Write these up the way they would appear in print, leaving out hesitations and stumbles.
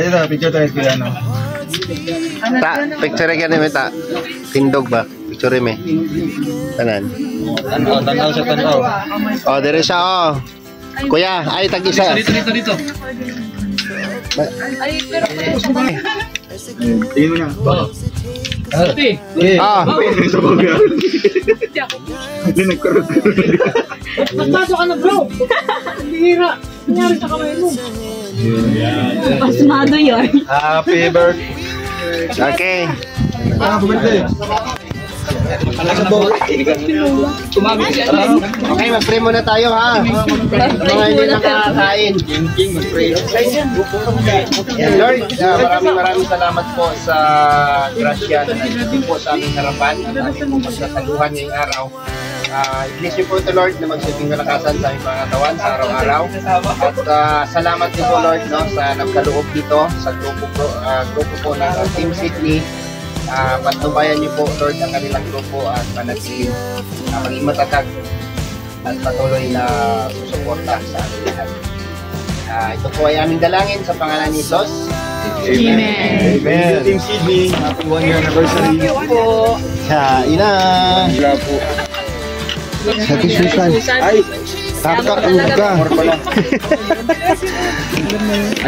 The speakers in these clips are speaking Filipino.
Ayo na, picture tayo kuya no. Ta, picture ka namin ta. Tindog ba? Picture me. Tanan. Tanaw sa tanaw. Oh, dire siya oh. Kuya, ay tag-isa. Dito. Tingin mo na. Ah. Hindi nagkurot. Magpaso ka na bro. Hira. Nangyari sa kamay mo. Pasmado yun. Happy birthday. Okay. Birthday. Okay, mag-pray muna tayo ha. Mga hindi nakakain. Lord, maraming salamat po sa grasya na nandito po sa aming harapan at aming po masasaluhan ngayong araw. I-bless niyo po ito Lord na magsilbing kalakasan sa aming mga katawan sa araw-araw. At salamat din po Lord no, sa nagkaloob dito sa grupo po ng Team Sydney. Patnubayan niyo po Lord ang kanilang grupo at manatiling maging matatag at patuloy na susuporta sa amin lahat. Ito po ay aming dalangin sa pangalan ni Jesus. Amen. Amen. Team Sydney, happy 1-year anniversary. Kain na. Wala po. Sa Susan. Ay, Kakauga.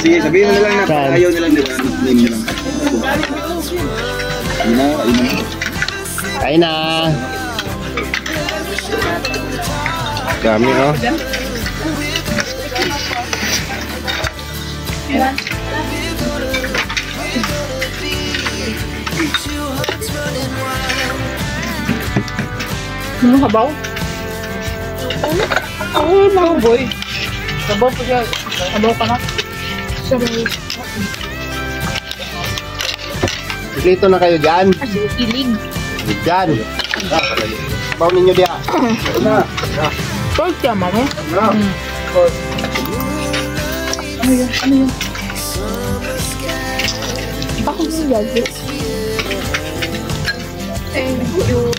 sige, sabihin mo na lang na ayaw nilang di ba? Name nilang. Kain na. Dami oh. Ano habaw? Ano boy? Sabaw pa siya. Sabaw ka na. Sabaw. Dito na kayo dyan. Asin kilig. Dyan. Bawa ninyo diya. Salt siya, mama. Ano yun? Ako yung yagi. Thank you.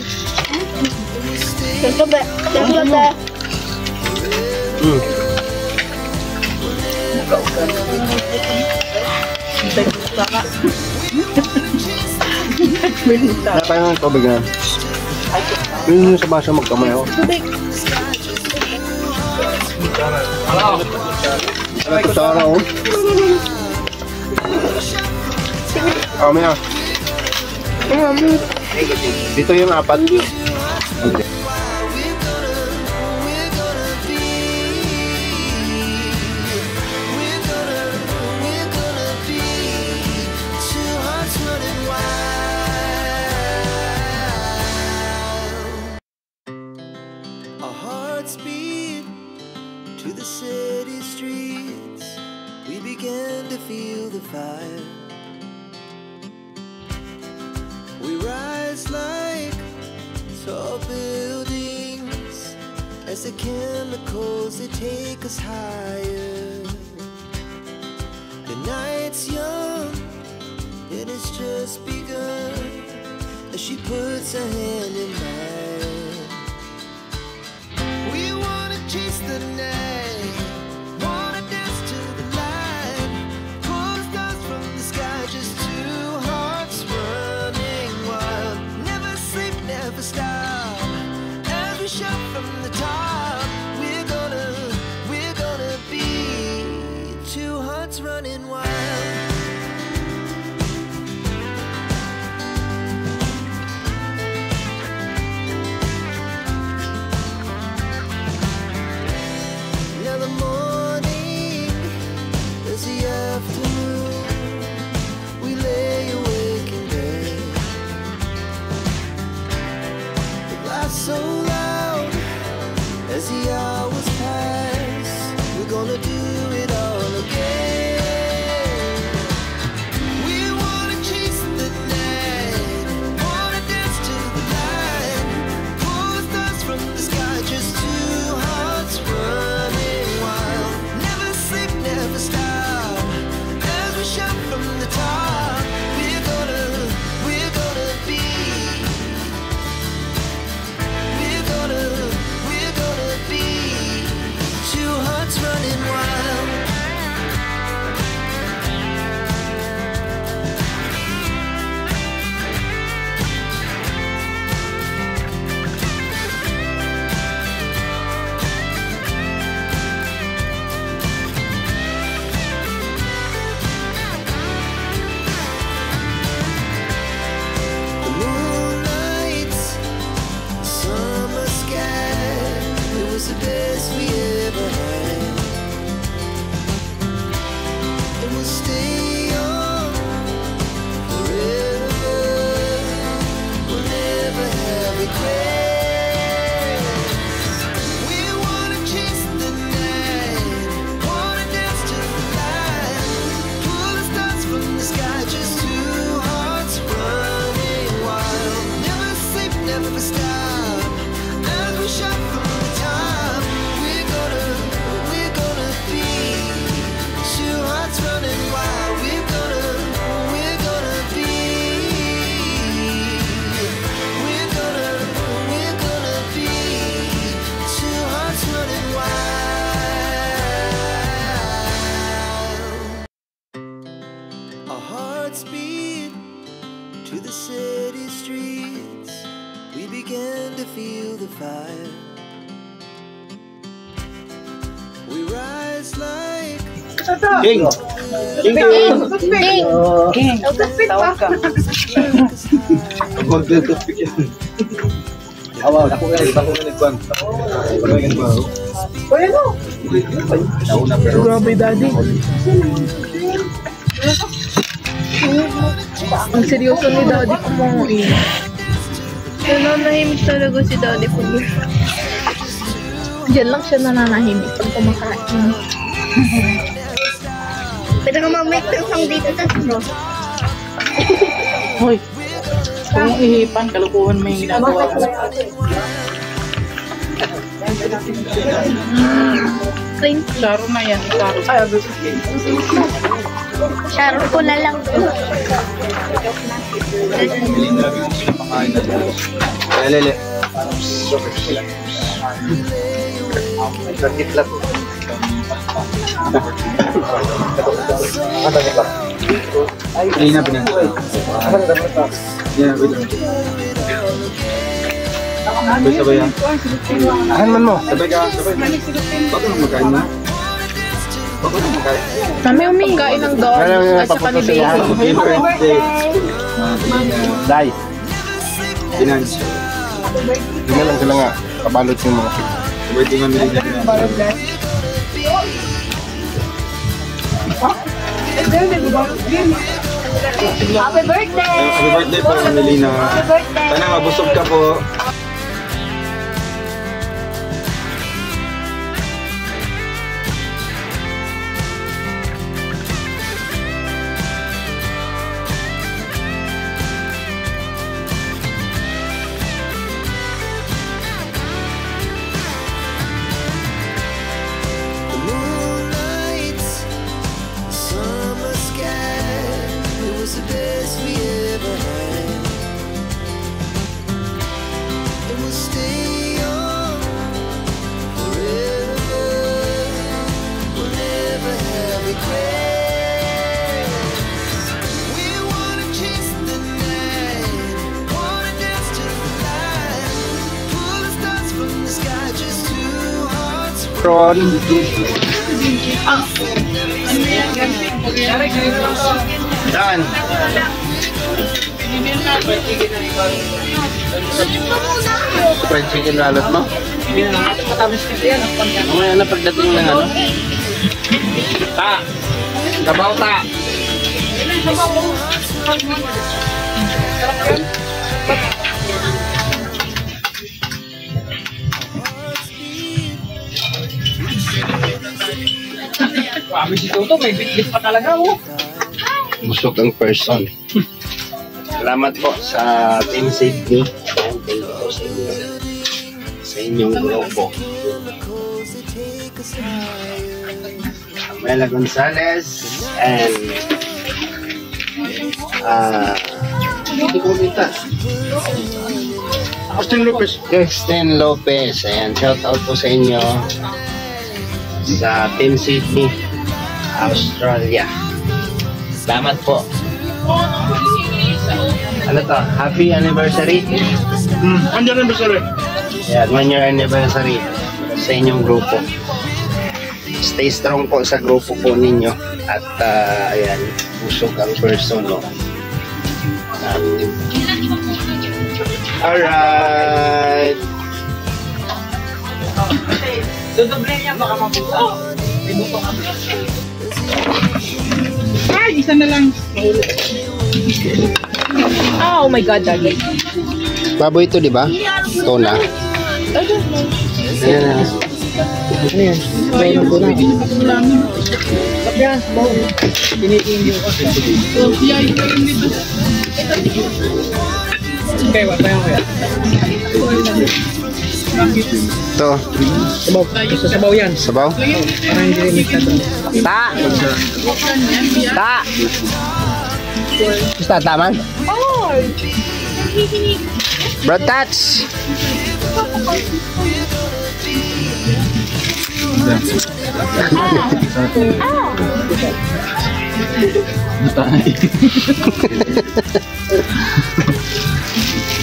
Thank you. Wala tayo ng tubig na. Yun sa basa magkamay ako. Tubig. Kutsara oh. Mamaya. Dito yung apat. Okay. Our hearts beat to the city streets. We began to feel the fire. We rise like tall buildings as the chemicals they take us higher. The night's young, it has just begun as she puts her hand in mine. We wanna chase the night, wanna dance to the light, pull the stars from the sky, just two hearts running wild. Never sleep, never stop, as we shout from the top. We're gonna be two hearts running wild. Now the morning is the afternoon. We lay awake in bed. The laughs so loud as the hours pass. We're gonna do it all again. We wanna chase the night, wanna dance to the light, pull the stars from the sky, just two hearts running wild. Never sleep, never stop, as we shout from the top. We're gonna be, we're gonna be was the best we ever had. And we'll stay on forever. We'll never have regrets. We wanna chase the night, wanna dance to the light, pull the stars from the sky, just two hearts running wild. Never sleep, never stop, as we shot from the top. We're gonna be two hearts running wild. We're gonna be. We're gonna be two hearts running wild. Our hearts beat to the city streets. We began to feel the fire. We rise like King! King! King, tawag ka. Huwag na topic yan. Awa, ako nga nagkuhan. Parang ganun ba? Nauna pero... Grabe, daddy. Ang seryoso ni daddy kumuhin. Nananahimik talaga si daddy pag Diyan lang siya nananahimik pag kumakain. Pero mamamit ng sang dito sa bro. Hoy, kung ihipan, kalukuhan mo yung ginagawa ko. Clean. Charo na yan, charo. Sharon ko na lang. Lele. Nagkitlat. Ay, na pinang. Yeah, wait lang. Sabay yan. Ahan man mo. Sabay ka, sabay. Baka nang magkain mo? Baka nang magkain. Kami umingkain ng dog at saka ni baby. Happy birthday. Dai. Finance. Hindi na lang sila nga. Kabalot yung mga Birthday nga nila niya. Happy birthday! Happy birthday po, Melina. Happy birthday! Sana mabusog ka po. the moonlight, the summer sky. It was the best we ever had. And we'll stay on forever. We'll never have regrets. We wanna chase the night, wanna dance to the light, pull the stars from the sky, just two hearts. Ron. Saan? Fried chicken lalot mo? Mamaya na pagdating ng ano? Ta! Kabaw ta! Grabe si Toto, may bitbit pa talaga, oh. Busog ang person. Salamat po sa Team Sydney. Thank you po sa inyo. Sa inyong grupo. Mela Gonzalez and hindi ko kita. Austin Lopez. Austin Lopez. Ayan, shout out po sa inyo sa Team Sydney, Australia. Salamat po. Ano to? Happy anniversary? Anniversary. Yeah, 1 year anniversary sa inyong grupo. Stay strong po sa grupo po ninyo. At ayan, busog ang person. No? Alright. Dodoble niya, baka mabuka. Ay, isa na lang. Oh my God, Daddy. Baboy ito, di ba? Tuna. Ayan na. Ano yan? Baboy ng tuna. Yan, bawo. Tinitingin ko. Yay, kayo dito. Okay, wala tayo kaya. Ito. Sabaw. Sa sabaw yan. Sabaw. Parang hindi rin mix na ito. Ta! Ta! Gusto taman? Brad Tats!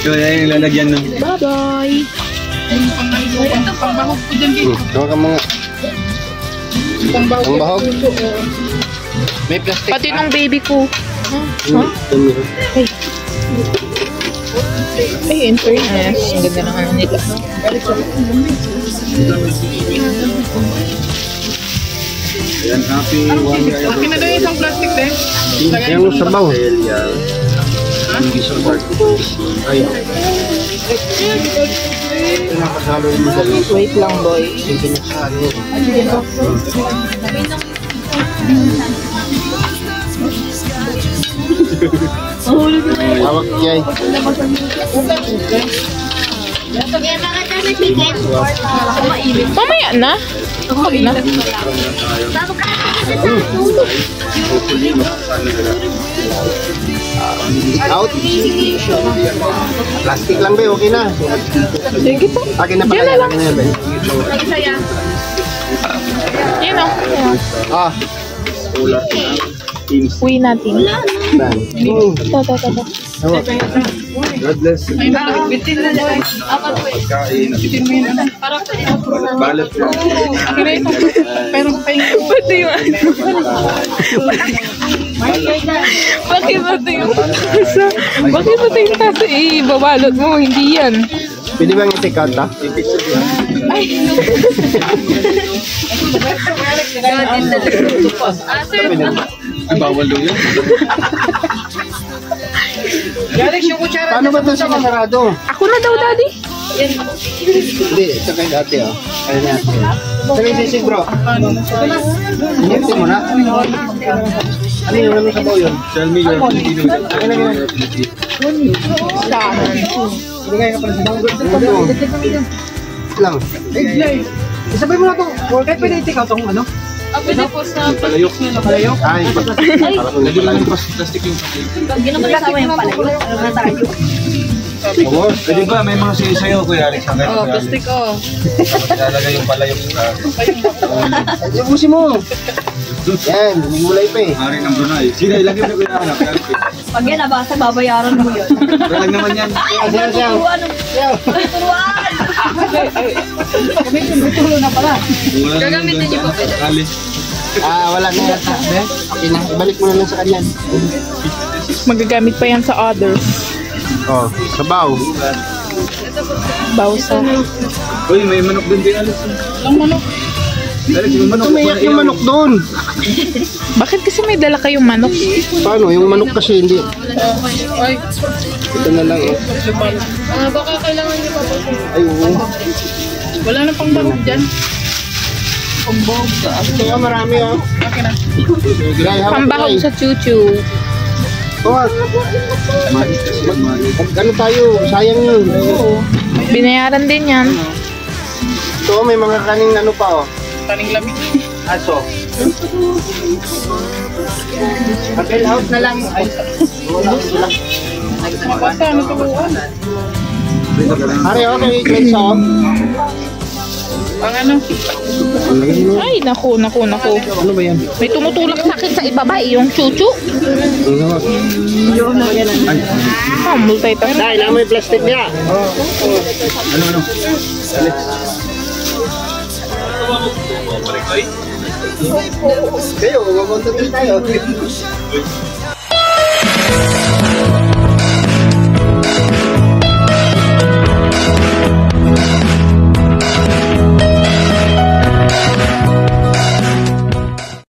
Kaya yung lalagyan ng... Bye-bye. Ito, pangbahog ko dyan, Kate. Gawa ka mga... Pangbahog. Pangbahog? May plastic Pati nung baby ko. Ay, in fairness. Ang ganda ng ano nito. Ayan, happy 1 year. Akin na daw yung isang plastic din. Yung sabaw. Hindi sa part. Ay. Wait lang, boy. Hawak yay. Mamaya na. Okay na. Out. Plastic lang ba? Okay na. Sige po. Akin na pala yan. Akin na yan ba? Yun o. Ah. Uwi natin. Ito. Hawak. God bless. Ay, bitin na lang. Pagkain. Bitin mo yun. Balat lang. Kira ito. Pero kayo. Pati yung ano. Bakit pati yung tasa? Bakit pati yung tasa? Babalot mo. Hindi yan. Pwede bang i-take out ha? Ay, bawal daw yun. Alex, yung kutsara. Paano ba ito sa kasarado? Ako na daw, Daddy. Hindi, ito kay dati oh. Kaya natin. Ito yung sisig bro. Inipin mo na. Ano yung ano sabaw yun? Tell me your Filipino. Akin na yun. Ibigay ka pala sa bawang. Ito. Lang. Isabay mo na ito. Kahit pwede i-take out ang ano? Pwede po sa Palayok. Palayo. Ay, Lagyan lang ng plastic yung palayok. Ginawa kasama yung palayo. Ano na tayo? oo. Pwede ba? May mga sisisayaw, Kuya Alex. Oh, plastic oh. Lalagay yung palayok sa... Ibusin mo. Yan, gulay pa eh. Hari ng Brunei. Sige, ilagay mo na Kuya Anak. Pag yan nabasa, babayaran mo yun. Walang naman yan. Siya, siya. Turuan! Tulo na pala. Gagamitin niyo po. Ah, wala na yata. Okay na, balik mo na lang sa kanya. Magagamit pa yan sa others. Oh, sabaw. Bawsa. Uy, may manok din kay Alex. Ang manok. Alex, yung manok. Umiyak yung manok doon. Bakit kasi may dala kayong manok? Paano? Yung manok kasi hindi. Ay, Ito na lang eh. baka kailangan niyo pa po. Ay, oo. Wala na pang bahog dyan. Kaya marami oh. Okay na. Gray, hawak Pambahog gray. sa chuchu. Hawak. Ano tayo? Sayang yun. Binayaran din yan. Ito, may mga kaning ano pa oh. Taning lamig. Aso. Papel out na lang. Ay, wala. Basta ano turuan. Pare, okay, Grace oh. Ang ano? Ay, naku. Ano ba yan? May tumutulak sa akin sa ibaba eh, yung chuchu. Multitask. Dahil na may plastic niya. Ano? Kayo, mamunta din tayo.